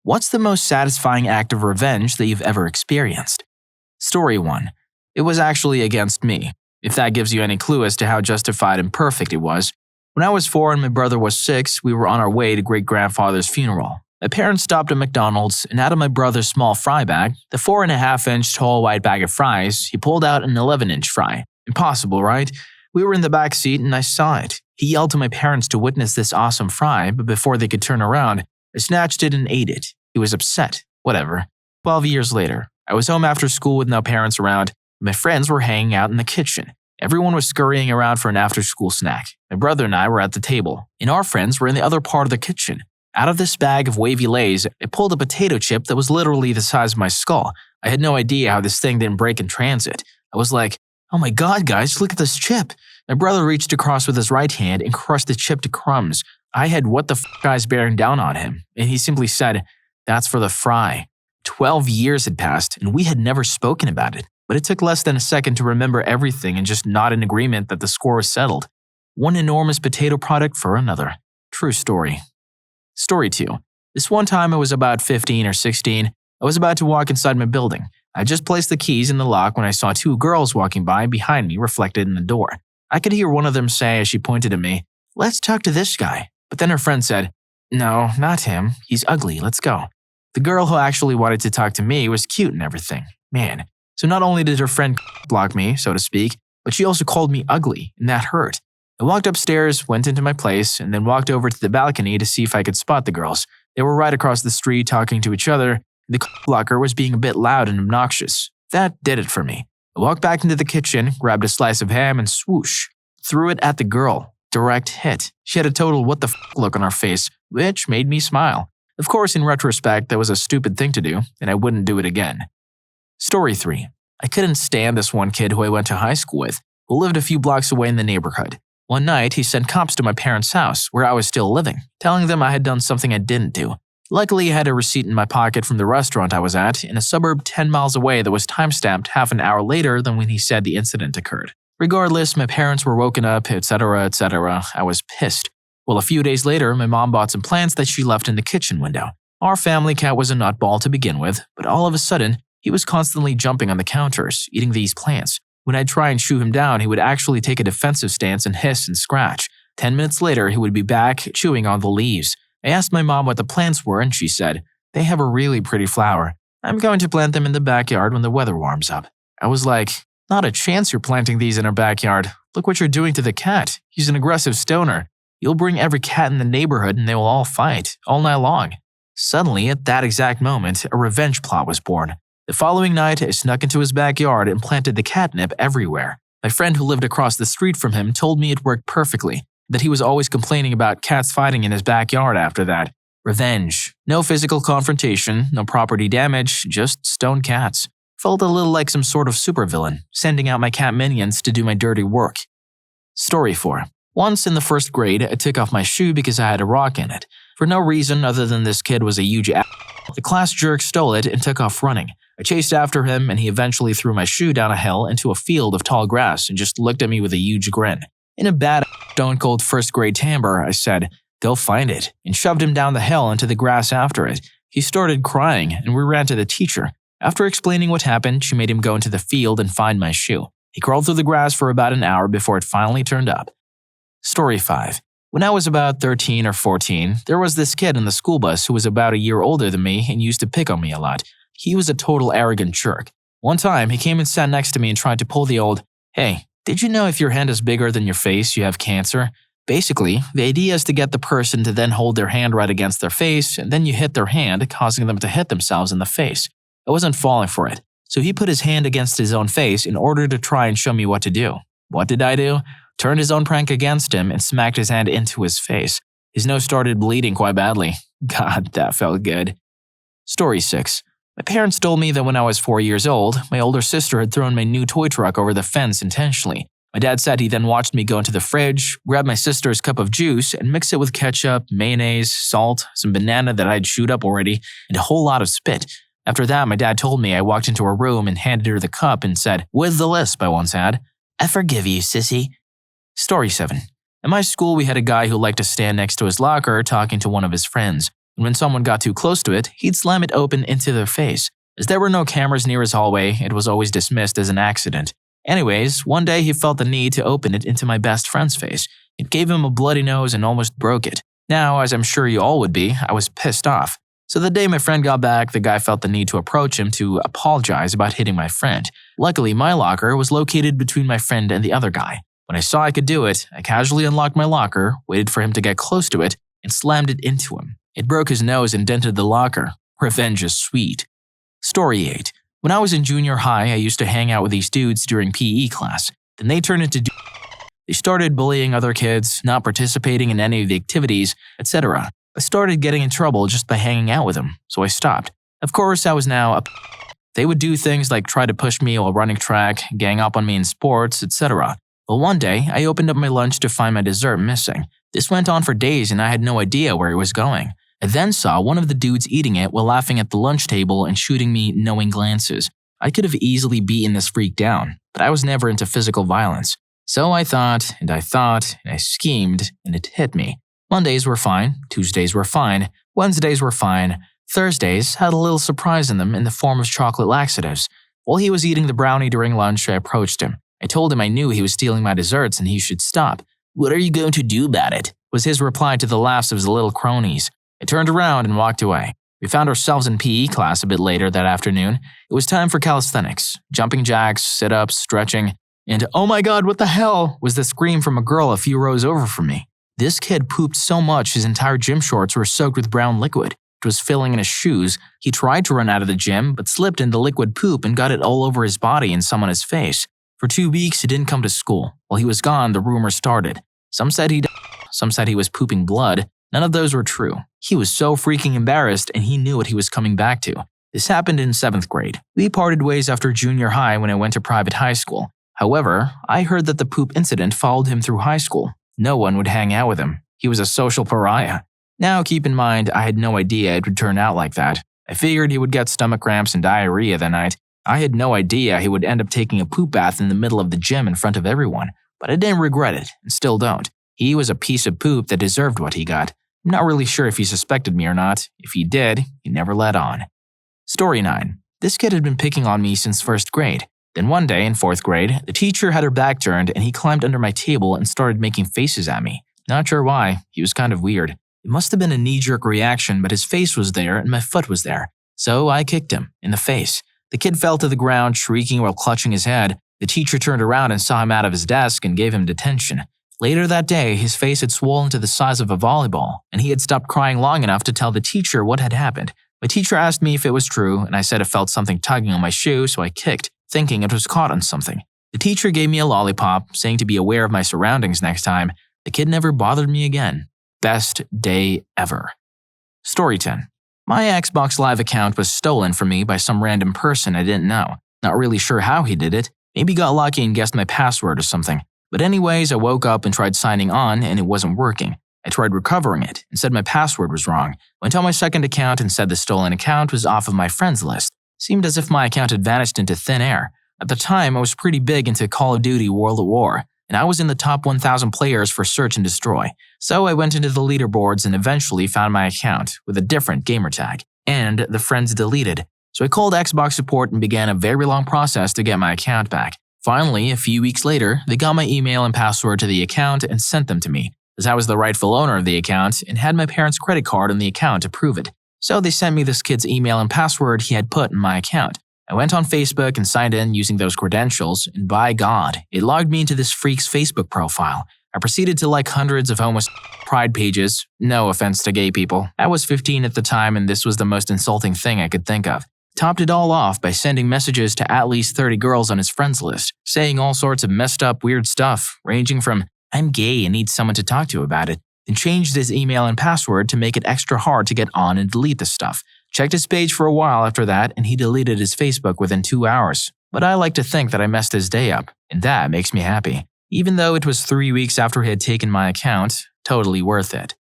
What's the most satisfying act of revenge that you've ever experienced? Story 1. It was actually against me, if that gives you any clue as to how justified and perfect it was. When I was 4 and my brother was 6, we were on our way to great-grandfather's funeral. My parents stopped at McDonald's, and out of my brother's small fry bag, the 4.5-inch tall white bag of fries, he pulled out an 11-inch fry. Impossible, right? We were in the back seat and I saw it. He yelled to my parents to witness this awesome fry, but before they could turn around, I snatched it and ate it. He was upset. Whatever. 12 years later, I was home after school with no parents around. My friends were hanging out in the kitchen. Everyone was scurrying around for an after-school snack. My brother and I were at the table, and our friends were in the other part of the kitchen. Out of this bag of wavy Lays, I pulled a potato chip that was literally the size of my skull. I had no idea how this thing didn't break in transit. I was like, "Oh my god, guys, look at this chip." My brother reached across with his right hand and crushed the chip to crumbs. I had what the eyes bearing down on him, and he simply said, "That's for the fry." 12 years had passed, and we had never spoken about it. But it took less than a second to remember everything and just nod in agreement that the score was settled. One enormous potato product for another. True story. Story 2. This one time I was about 15 or 16. I was about to walk inside my building. I just placed the keys in the lock when I saw 2 girls walking by behind me reflected in the door. I could hear one of them say as she pointed at me, "Let's talk to this guy." But then her friend said, "No, not him. He's ugly. Let's go." The girl who actually wanted to talk to me was cute and everything. Man. So not only did her friend block me, so to speak, but she also called me ugly, and that hurt. I walked upstairs, went into my place, and then walked over to the balcony to see if I could spot the girls. They were right across the street talking to each other. The blocker was being a bit loud and obnoxious. That did it for me. I walked back into the kitchen, grabbed a slice of ham, and swoosh, threw it at the girl. Direct hit. She had a total what the look on her face, which made me smile. Of course, in retrospect, that was a stupid thing to do, and I wouldn't do it again. Story 3. I couldn't stand this one kid who I went to high school with, who lived a few blocks away in the neighborhood. One night, he sent cops to my parents' house, where I was still living, telling them I had done something I didn't do. Luckily, I had a receipt in my pocket from the restaurant I was at in a suburb 10 miles away that was timestamped half an hour later than when he said the incident occurred. Regardless, my parents were woken up, etc., etc. I was pissed. Well, a few days later, my mom bought some plants that she left in the kitchen window. Our family cat was a nutball to begin with, but all of a sudden, he was constantly jumping on the counters, eating these plants. When I'd try and shoo him down, he would actually take a defensive stance and hiss and scratch. 10 minutes later, he would be back, chewing on the leaves. I asked my mom what the plants were, and she said, "They have a really pretty flower. I'm going to plant them in the backyard when the weather warms up." I was like, "Not a chance you're planting these in our backyard. Look what you're doing to the cat. He's an aggressive stoner. You'll bring every cat in the neighborhood and they will all fight, all night long." Suddenly, at that exact moment, a revenge plot was born. The following night, I snuck into his backyard and planted the catnip everywhere. My friend who lived across the street from him told me it worked perfectly, that he was always complaining about cats fighting in his backyard after that. Revenge. No physical confrontation, no property damage, just stone cats. Felt a little like some sort of supervillain, sending out my cat minions to do my dirty work. Story 4. Once in the 1st grade, I took off my shoe because I had a rock in it. For no reason other than this kid was a huge ass. The class jerk stole it and took off running. I chased after him and he eventually threw my shoe down a hill into a field of tall grass and just looked at me with a huge grin. In a bad, stone-cold 1st grade timbre, I said, "Go find it," and shoved him down the hill into the grass after it. He started crying and we ran to the teacher. After explaining what happened, she made him go into the field and find my shoe. He crawled through the grass for about an hour before it finally turned up. Story 5. When I was about 13 or 14, there was this kid in the school bus who was about a year older than me and used to pick on me a lot. He was a total arrogant jerk. One time, he came and sat next to me and tried to pull the old, "Hey, did you know if your hand is bigger than your face, you have cancer?" Basically, the idea is to get the person to then hold their hand right against their face, and then you hit their hand, causing them to hit themselves in the face. I wasn't falling for it, so he put his hand against his own face in order to try and show me what to do. What did I do? Turned his own prank against him and smacked his hand into his face. His nose started bleeding quite badly. God, that felt good. Story 6. My parents told me that when I was 4 years old, my older sister had thrown my new toy truck over the fence intentionally. My dad said he then watched me go into the fridge, grab my sister's cup of juice, and mix it with ketchup, mayonnaise, salt, some banana that I'd chewed up already, and a whole lot of spit. After that, my dad told me I walked into her room and handed her the cup and said, "With the lisp I once had, I forgive you, sissy." Story 7. At my school, we had a guy who liked to stand next to his locker talking to one of his friends. and when someone got too close to it, he'd slam it open into their face. As there were no cameras near his hallway, it was always dismissed as an accident. Anyways, one day he felt the need to open it into my best friend's face. It gave him a bloody nose and almost broke it. Now, as I'm sure you all would be, I was pissed off. So the day my friend got back, the guy felt the need to approach him to apologize about hitting my friend. Luckily, my locker was located between my friend and the other guy. When I saw I could do it, I casually unlocked my locker, waited for him to get close to it, and slammed it into him. It broke his nose and dented the locker. Revenge is sweet. Story 8. When I was in junior high, I used to hang out with these dudes during PE class. Then they turned into They started bullying other kids, not participating in any of the activities, etc. I started getting in trouble just by hanging out with them, so I stopped. Of course, I was now They would do things like try to push me while running track, gang up on me in sports, etc. But one day, I opened up my lunch to find my dessert missing. This went on for days and I had no idea where it was going. I then saw one of the dudes eating it while laughing at the lunch table and shooting me knowing glances. I could have easily beaten this freak down, but I was never into physical violence. So I thought, and I schemed, and it hit me. Mondays were fine, Tuesdays were fine, Wednesdays were fine, Thursdays had a little surprise in them in the form of chocolate laxatives. While he was eating the brownie during lunch, I approached him. I told him I knew he was stealing my desserts and he should stop. "What are you going to do about it?" was his reply to the laughs of his little cronies. I turned around and walked away. We found ourselves in PE class a bit later that afternoon. It was time for calisthenics, jumping jacks, sit-ups, stretching, and "oh my god, what the hell?" was the scream from a girl a few rows over from me. This kid pooped so much his entire gym shorts were soaked with brown liquid. It was filling in his shoes. He tried to run out of the gym, but slipped in the liquid poop and got it all over his body and some on his face. For 2 weeks, he didn't come to school. While he was gone, the rumors started. Some said he died, some said he was pooping blood. None of those were true. He was so freaking embarrassed and he knew what he was coming back to. This happened in 7th grade. We parted ways after junior high when I went to private high school. However, I heard that the poop incident followed him through high school. No one would hang out with him. He was a social pariah. Now, keep in mind, I had no idea it would turn out like that. I figured he would get stomach cramps and diarrhea that night. I had no idea he would end up taking a poop bath in the middle of the gym in front of everyone. But I didn't regret it, and still don't. He was a piece of poop that deserved what he got. I'm not really sure if he suspected me or not. If he did, he never let on. Story 9. This kid had been picking on me since 1st grade. Then one day in 4th grade, the teacher had her back turned and he climbed under my table and started making faces at me. Not sure why, he was kind of weird. It must have been a knee-jerk reaction, but his face was there and my foot was there. So I kicked him in the face. The kid fell to the ground, shrieking while clutching his head. The teacher turned around and saw him out of his desk and gave him detention. Later that day, his face had swollen to the size of a volleyball, and he had stopped crying long enough to tell the teacher what had happened. My teacher asked me if it was true, and I said I felt something tugging on my shoe, so I kicked, thinking it was caught on something. The teacher gave me a lollipop, saying to be aware of my surroundings next time. The kid never bothered me again. Best day ever. Story 10. My Xbox Live account was stolen from me by some random person I didn't know. Not really sure how he did it. Maybe got lucky and guessed my password or something. But anyways, I woke up and tried signing on and it wasn't working. I tried recovering it and said my password was wrong. Went on my second account and said the stolen account was off of my friends list. Seemed as if my account had vanished into thin air. At the time, I was pretty big into Call of Duty World at War, and I was in the top 1,000 players for Search and Destroy. So I went into the leaderboards and eventually found my account with a different gamertag, and the friends deleted. So I called Xbox support and began a very long process to get my account back. Finally, a few weeks later, they got my email and password to the account and sent them to me, as I was the rightful owner of the account and had my parents' credit card on the account to prove it. So they sent me this kid's email and password he had put in my account. I went on Facebook and signed in using those credentials, and by God, it logged me into this freak's Facebook profile. I proceeded to like hundreds of homo pride pages. No offense to gay people. I was 15 at the time and this was the most insulting thing I could think of. Topped it all off by sending messages to at least 30 girls on his friends list, saying all sorts of messed up weird stuff, ranging from, "I'm gay and need someone to talk to about it," and changed his email and password to make it extra hard to get on and delete the stuff. Checked his page for a while after that and he deleted his Facebook within 2 hours. But I like to think that I messed his day up, and that makes me happy. Even though it was 3 weeks after he had taken my account, totally worth it.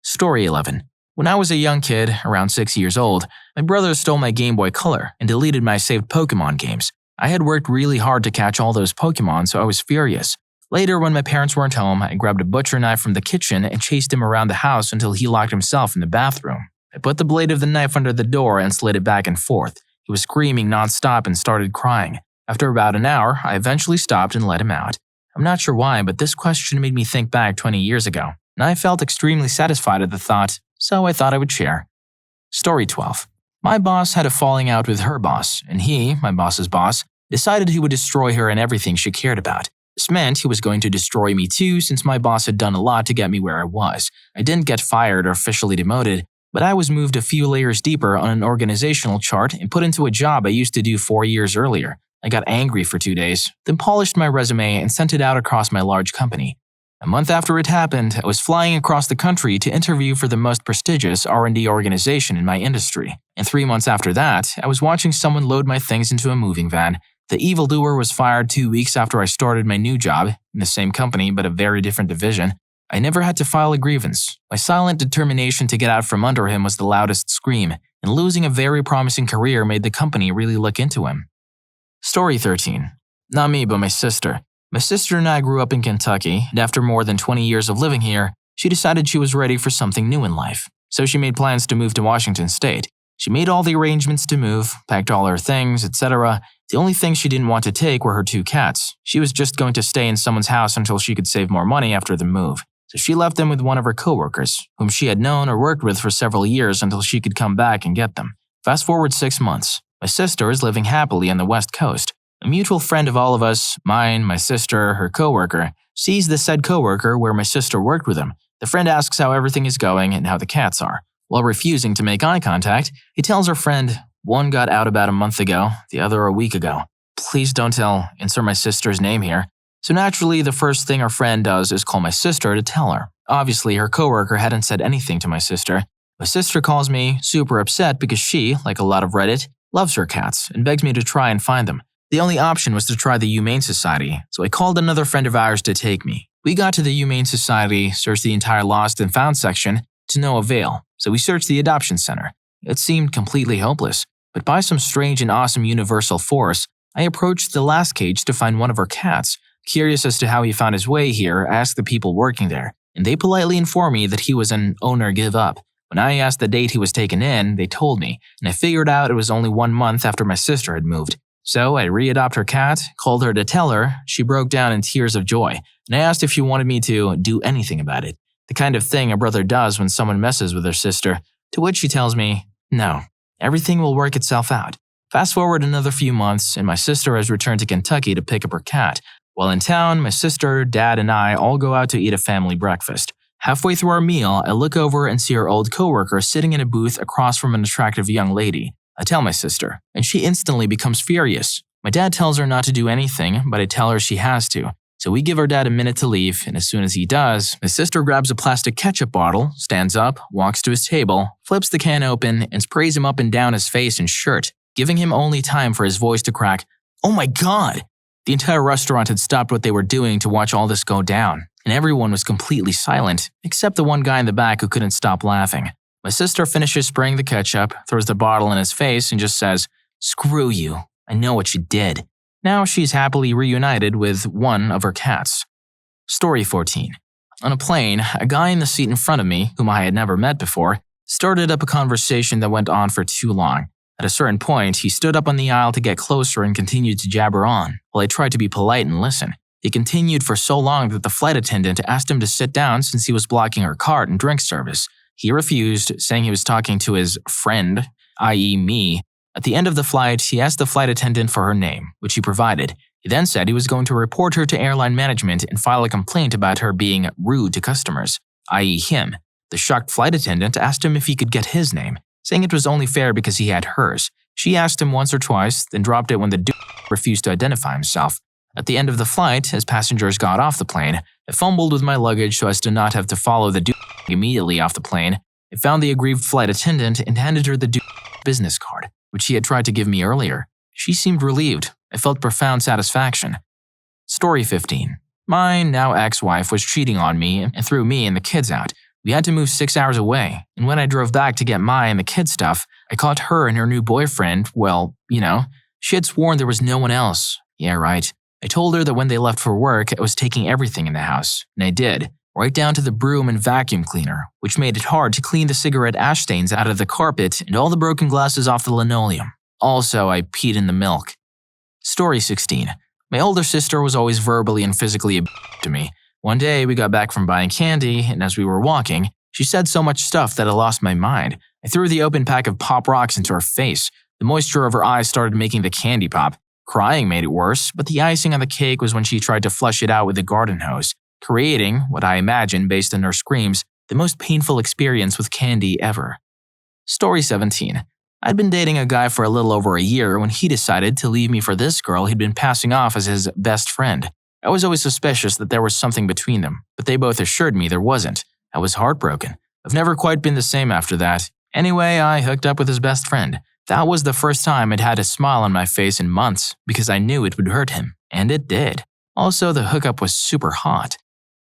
Story 11. When I was a young kid, around 6 years old, my brother stole my Game Boy Color and deleted my saved Pokemon games. I had worked really hard to catch all those Pokemon, so I was furious. Later, when my parents weren't home, I grabbed a butcher knife from the kitchen and chased him around the house until he locked himself in the bathroom. I put the blade of the knife under the door and slid it back and forth. He was screaming nonstop and started crying. After about an hour, I eventually stopped and let him out. I'm not sure why, but this question made me think back 20 years ago, and I felt extremely satisfied at the thought, so I thought I would share. Story 12. My boss had a falling out with her boss, and he, my boss's boss, decided he would destroy her and everything she cared about. This meant he was going to destroy me too, since my boss had done a lot to get me where I was. I didn't get fired or officially demoted, but I was moved a few layers deeper on an organizational chart and put into a job I used to do 4 years earlier. I got angry for 2 days, then polished my resume and sent it out across my large company. A month after it happened, I was flying across the country to interview for the most prestigious R&D organization in my industry. And 3 months after that, I was watching someone load my things into a moving van. The evildoer was fired 2 weeks after I started my new job, in the same company but a very different division. I never had to file a grievance. My silent determination to get out from under him was the loudest scream, and losing a very promising career made the company really look into him. Story 13. Not me, but my sister. My sister and I grew up in Kentucky, and after more than 20 years of living here, she decided she was ready for something new in life. So she made plans to move to Washington State. She made all the arrangements to move, packed all her things, etc. The only thing she didn't want to take were her 2 cats. She was just going to stay in someone's house until she could save more money after the move. So she left them with one of her coworkers, whom she had known or worked with for several years until she could come back and get them. Fast forward 6 months. My sister is living happily on the West Coast. A mutual friend of all of us, mine, my sister, her coworker, sees the said coworker where my sister worked with him. The friend asks how everything is going and how the cats are. While refusing to make eye contact, he tells her friend, one got out about a month ago, the other a week ago. Please don't tell, insert my sister's name here. So naturally, the first thing our friend does is call my sister to tell her. Obviously, her coworker hadn't said anything to my sister. My sister calls me, super upset because she, like a lot of Reddit, loves her cats and begs me to try and find them. The only option was to try the Humane Society, so I called another friend of ours to take me. We got to the Humane Society, searched the entire lost and found section, to no avail, so we searched the adoption center. It seemed completely hopeless, but by some strange and awesome universal force, I approached the last cage to find one of our cats. Curious as to how he found his way here, I asked the people working there, and they politely informed me that he was an owner give-up. When I asked the date he was taken in, they told me, and I figured out it was only 1 month after my sister had moved. So I re-adopted her cat, called her to tell her. She broke down in tears of joy, and I asked if she wanted me to do anything about it. The kind of thing a brother does when someone messes with their sister, to which she tells me, no, everything will work itself out. Fast forward another few months, and my sister has returned to Kentucky to pick up her cat. While in town, my sister, dad, and I all go out to eat a family breakfast. Halfway through our meal, I look over and see our old coworker sitting in a booth across from an attractive young lady. I tell my sister, and she instantly becomes furious. My dad tells her not to do anything, but I tell her she has to. So we give our dad a minute to leave, and as soon as he does, my sister grabs a plastic ketchup bottle, stands up, walks to his table, flips the can open, and sprays him up and down his face and shirt, giving him only time for his voice to crack, "Oh my God!" The entire restaurant had stopped what they were doing to watch all this go down, and everyone was completely silent, except the one guy in the back who couldn't stop laughing. My sister finishes spraying the ketchup, throws the bottle in his face, and just says, "Screw you, I know what you did." Now she's happily reunited with one of her cats. Story 14. On a plane, a guy in the seat in front of me, whom I had never met before, started up a conversation that went on for too long. At a certain point, he stood up on the aisle to get closer and continued to jabber on, while I tried to be polite and listen. He continued for so long that the flight attendant asked him to sit down since he was blocking her cart and drink service. He refused, saying he was talking to his friend, i.e. me. At the end of the flight, he asked the flight attendant for her name, which he provided. He then said he was going to report her to airline management and file a complaint about her being rude to customers, i.e. him. The shocked flight attendant asked him if he could get his name, saying it was only fair because he had hers. She asked him once or twice, then dropped it when the dude refused to identify himself. At the end of the flight, as passengers got off the plane, I fumbled with my luggage so as to not have to follow the dude immediately off the plane. I found the aggrieved flight attendant and handed her the dude business card, which he had tried to give me earlier. She seemed relieved. I felt profound satisfaction. Story 15. My now ex-wife was cheating on me and threw me and the kids out. We had to move 6 hours away, and when I drove back to get my and the kids' stuff, I caught her and her new boyfriend, well, she had sworn there was no one else. Yeah, right. I told her that when they left for work, I was taking everything in the house, and I did. right down to the broom and vacuum cleaner, which made it hard to clean the cigarette ash stains out of the carpet and all the broken glasses off the linoleum. Also, I peed in the milk. Story 16. My older sister was always verbally and physically abusive to me. One day, we got back from buying candy, and as we were walking, she said so much stuff that I lost my mind. I threw the open pack of Pop Rocks into her face. The moisture of her eyes started making the candy pop. Crying made it worse, but the icing on the cake was when she tried to flush it out with a garden hose, creating, what I imagine based on her screams, the most painful experience with candy ever. Story 17. I'd been dating a guy for a little over a year when he decided to leave me for this girl he'd been passing off as his best friend. I was always suspicious that there was something between them, but they both assured me there wasn't. I was heartbroken. I've never quite been the same after that. Anyway, I hooked up with his best friend. That was the first time I'd had a smile on my face in months because I knew it would hurt him, and it did. Also, the hookup was super hot.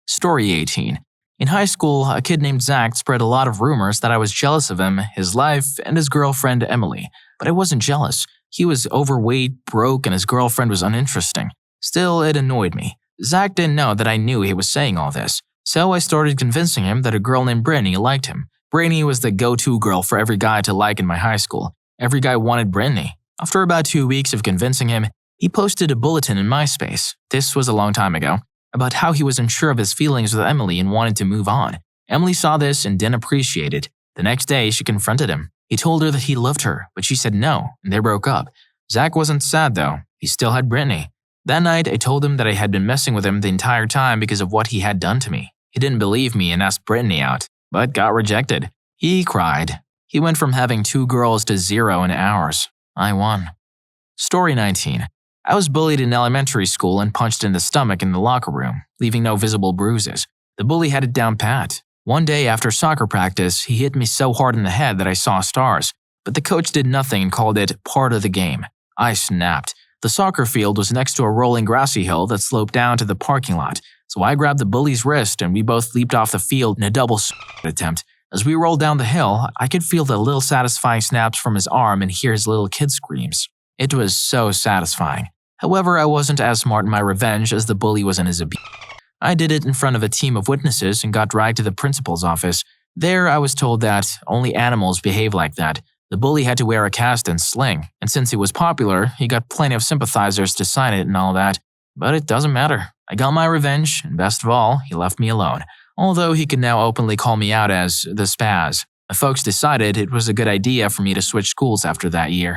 Story 18. In high school, a kid named Zach spread a lot of rumors that I was jealous of him, his life, and his girlfriend Emily. But I wasn't jealous. He was overweight, broke, and his girlfriend was uninteresting. Still, it annoyed me. Zach didn't know that I knew he was saying all this. So I started convincing him that a girl named Brandy liked him. Brandy was the go-to girl for every guy to like in my high school. Every guy wanted Brandy. After about 2 weeks of convincing him, he posted a bulletin in MySpace. This was a long time ago. About how he was unsure of his feelings with Emily and wanted to move on. Emily saw this and didn't appreciate it. The next day, she confronted him. He told her that he loved her, but she said no, and they broke up. Zach wasn't sad though. He still had Brittany. That night, I told him that I had been messing with him the entire time because of what he had done to me. He didn't believe me and asked Brittany out, but got rejected. He cried. He went from having 2 girls to 0 in hours. I won. Story 19. I was bullied in elementary school and punched in the stomach in the locker room, leaving no visible bruises. The bully had it down pat. One day after soccer practice, he hit me so hard in the head that I saw stars. But the coach did nothing and called it part of the game. I snapped. The soccer field was next to a rolling grassy hill that sloped down to the parking lot, so I grabbed the bully's wrist and we both leaped off the field in a double attempt. As we rolled down the hill, I could feel the little satisfying snaps from his arm and hear his little kid screams. It was so satisfying. However, I wasn't as smart in my revenge as the bully was in his abuse. I did it in front of a team of witnesses and got dragged to the principal's office. There, I was told that only animals behave like that. The bully had to wear a cast and sling, and since he was popular, he got plenty of sympathizers to sign it and all that. But it doesn't matter. I got my revenge, and best of all, he left me alone. Although he could now openly call me out as the spaz. My folks decided it was a good idea for me to switch schools after that year.